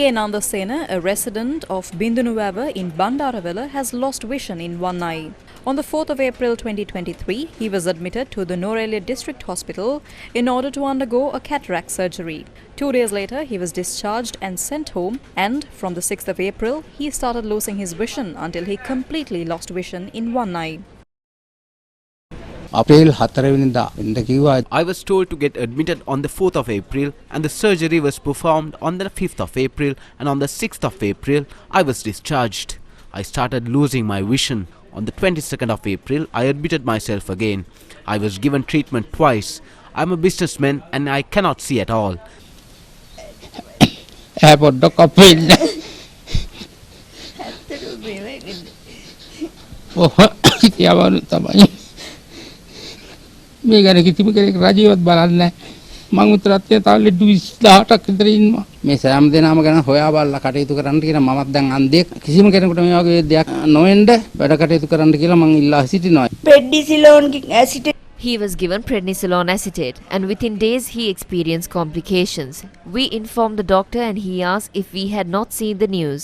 K. Nandasena, a resident of Bindunuwava in Bandarawala, has lost vision in one eye. On the 4th of April 2023, he was admitted to the Newsfirst District Hospital in order to undergo a cataract surgery. 2 days later, he was discharged and sent home, and from the 6th of April, he started losing his vision until he completely lost vision in one eye. I was told to get admitted on the 4th of April and the surgery was performed on the 5th of April, and on the 6th of April I was discharged. I started losing my vision. On the 22nd of April I admitted myself again. I was given treatment twice. I am a businessman and I cannot see at all. මේ ගැන කිසිම කෙනෙක් රජයවත් බලන්නේ නැහැ. මං උත්තරත් තාලේ 18ක් විතර ඉන්නවා. මේ සෑම දෙනාම ගැන හොයා බලලා කටයුතු කරන්න කියන මමත් දැන් අන්දෙක් කිසිම කෙනෙකුට මේ වගේ දෙයක් නොවෙන්න වැඩ කටයුතු කරන්න කියලා මං ඉල්ලා සිටිනවා. Prednisolone acetate. He was given prednisolone acetate and within days he experienced complications. We informed the doctor and he asked if we had not seen the news.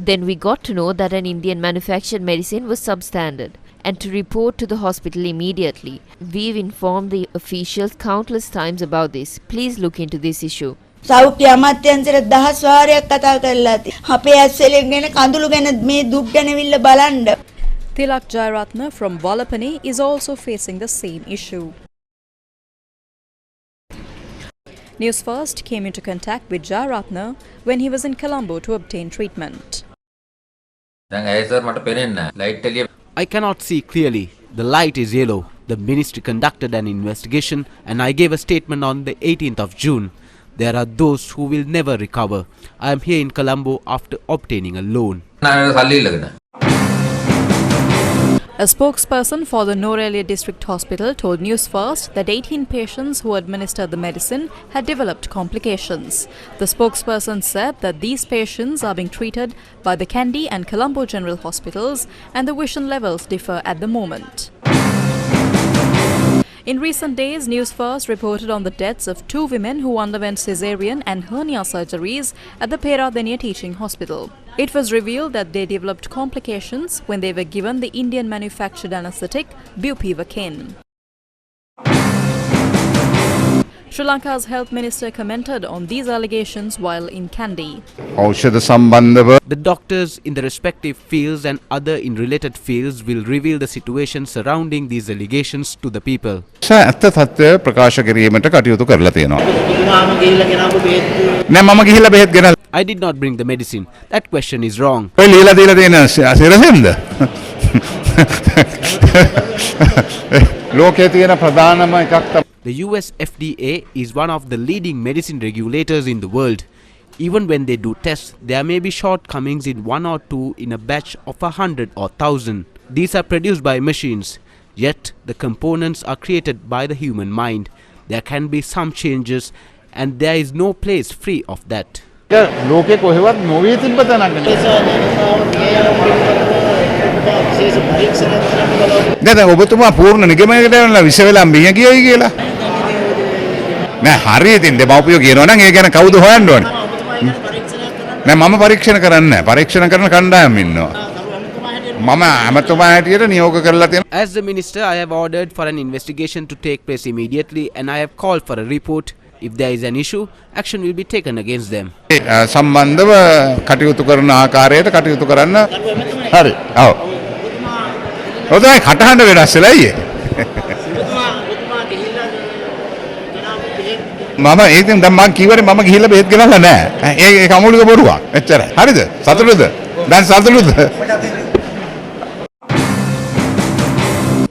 Then we got to know that an Indian manufactured medicine was substandard and to report to the hospital immediately. We've informed the officials countless times about this. Please look into this issue. සෞඛ්‍ය අමාත්‍යාංශයට 10 වාරයක් කතා කරලා තියෙනවා. අපේ ඇස්වලින් ගැන කඳුළු ගැන මේ දුක් ගැනවිල්ල බලන්න. Tilak Jayaratna from Valapani is also facing the same issue. Newsfirst came into contact with Jayaratna when he was in Colombo to obtain treatment. I cannot see clearly. The light is yellow. The ministry conducted an investigation and I gave a statement on the 18th of June. There are those who will never recover. I am here in Colombo after obtaining a loan. A spokesperson for the Newsfirst District Hospital told Newsfirst that 18 patients who administered the medicine had developed complications. The spokesperson said that these patients are being treated by the Kandy and Colombo General Hospitals and the vision levels differ at the moment. In recent days, Newsfirst reported on the deaths of 2 women who underwent cesarean and hernia surgeries at the Peradeniya Teaching Hospital. It was revealed that they developed complications when they were given the Indian manufactured anesthetic bupivacaine. Sri Lanka's health minister commented on these allegations while in Kandy. The doctors in the respective fields and other in related fields will reveal the situation surrounding these allegations to the people. I did not bring the medicine. That question is wrong. The US FDA is one of the leading medicine regulators in the world. Even when they do tests, there may be shortcomings in 1 or 2 in a batch of 100 or 1000. These are produced by machines, yet the components are created by the human mind. There can be some changes and there is no place free of that. දැන් ඔබතුමා පූර්ණ නිගමනයකට යනවා විශ්ව වෙලා මිය ගියයි කියලා. නෑ හරිය ඉතින් දෙමව්පියෝ කියනවා නම් ඒ ගැන කවුද හොයන්න ඕනේ? නෑ මම පරීක්ෂණ කරන්නේ නෑ. පරීක්ෂණ කරන කණ්ඩායම් ඉන්නවා. මම අමතුමා හැටියට නියෝග කරලා තියෙනවා. As the minister, I have ordered for an investigation to take place immediately and I have called for a report. If there is an issue, action will be taken against them. සම්බන්ධව කටයුතු කරන ආකාරයට කටයුතු කරන්න. හරි. ඔව්. ඔතනයි කටහඬ වෙනස් වෙලා අයියේ. මම ඒකෙන් දැන් මම කීවරේ මම ගිහිල්ලා බෙහෙත් ගෙනල්ලා නැහැ. ඒක අමූලික බොරුවක්. එච්චරයි. හරිද? සතුටුද? දැන් සතුටුද?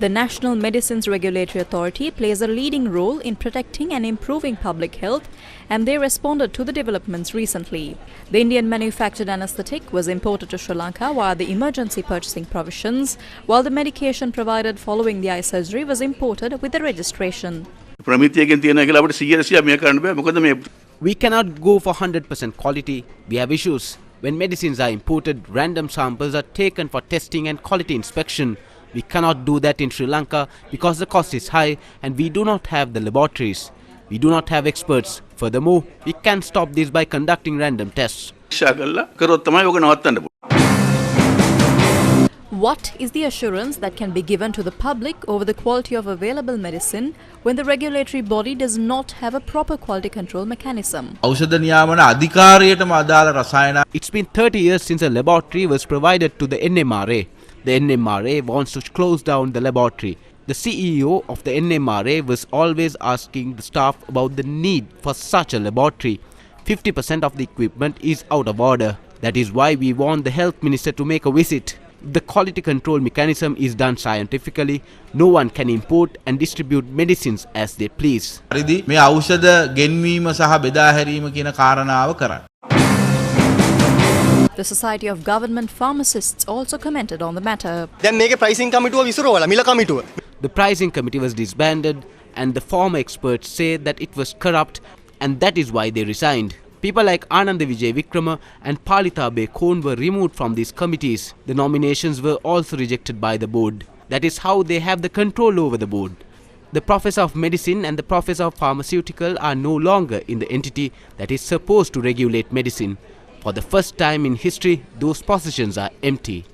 The National Medicines Regulatory Authority plays a leading role in protecting and improving public health, and they responded to the developments recently. The Indian manufactured anesthetic was imported to Sri Lanka via the emergency purchasing provisions, while the medication provided following the eye surgery was imported with the registration. We cannot go for 100% quality. We have issues. When medicines are imported, random samples are taken for testing and quality inspection. We cannot do that in Sri Lanka because the cost is high and we do not have the laboratories. We do not have experts. Furthermore, we can stop this by conducting random tests. What is the assurance that can be given to the public over the quality of available medicine when the regulatory body does not have a proper quality control mechanism? It's been 30 years since a laboratory was provided to the NMRA. The NMRA wants to close down the laboratory. The CEO of the NMRA was always asking the staff about the need for such a laboratory. 50% of the equipment is out of order. That is why we want the health minister to make a visit. The quality control mechanism is done scientifically. No one can import and distribute medicines as they please. The Society of Government Pharmacists also commented on the matter. The pricing committee was disbanded and the former experts say that it was corrupt and that is why they resigned. People like Ananda Vijay Vikrama and Palitabe Khon were removed from these committees. The nominations were also rejected by the board. That is how they have the control over the board. The Professor of Medicine and the Professor of Pharmaceutical are no longer in the entity that is supposed to regulate medicine. For the first time in history, those positions are empty.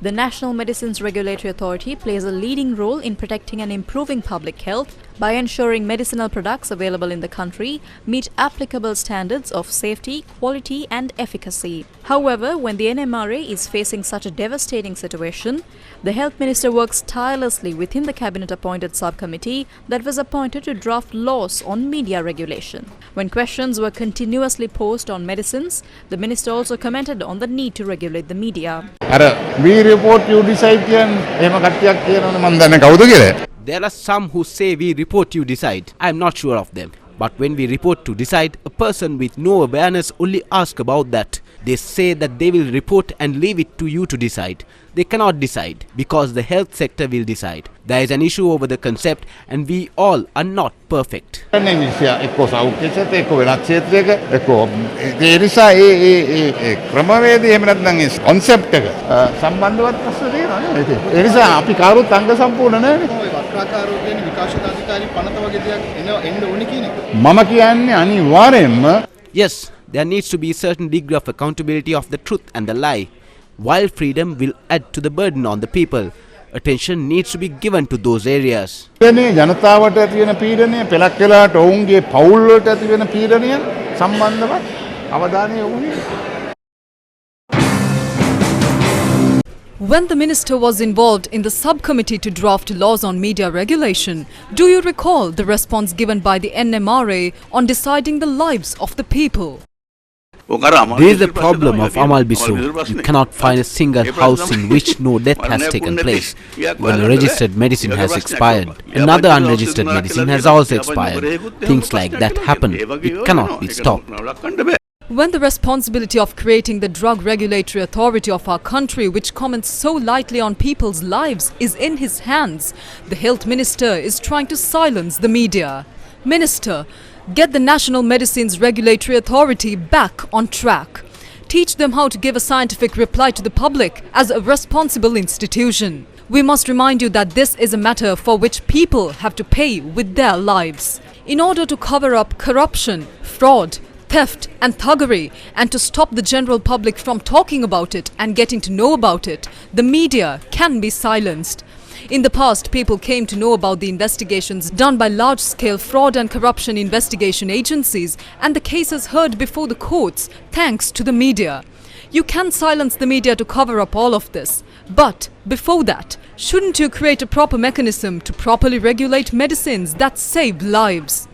The National Medicines Regulatory Authority plays a leading role in protecting and improving public health by ensuring medicinal products available in the country meet applicable standards of safety, quality and efficacy. However, when the NMRA is facing such a devastating situation, the Health Minister works tirelessly within the Cabinet-appointed subcommittee that was appointed to draft laws on media regulation. When questions were continuously posed on medicines, the Minister also commented on the need to regulate the media. We report, you decide. There are some who say we report, you decide. I am not sure of them. But when we report to decide, a person with no awareness only asks about that. They say that they will report and leave it to you to decide. They cannot decide because the health sector will decide. There is an issue over the concept and we all are not perfect. Yes, there needs to be a certain degree of accountability of the truth and the lie. While freedom will add to the burden on the people, attention needs to be given to those areas. When the minister was involved in the subcommittee to draft laws on media regulation, do you recall the response given by the NMRA on deciding the lives of the people? There is the problem of Amal Bisro. You cannot find a single house in which no death has taken place. When a registered medicine has expired, another unregistered medicine has also expired. Things like that happen. It cannot be stopped. When the responsibility of creating the drug regulatory authority of our country, which comments so lightly on people's lives, is in his hands, the health minister is trying to silence the media. Minister, get the National Medicines Regulatory Authority back on track. Teach them how to give a scientific reply to the public as a responsible institution. We must remind you that this is a matter for which people have to pay with their lives. In order to cover up corruption, fraud, theft and thuggery, and to stop the general public from talking about it and getting to know about it, the media can be silenced. In the past, people came to know about the investigations done by large-scale fraud and corruption investigation agencies and the cases heard before the courts thanks to the media. You can silence the media to cover up all of this. But before that, shouldn't you create a proper mechanism to properly regulate medicines that save lives?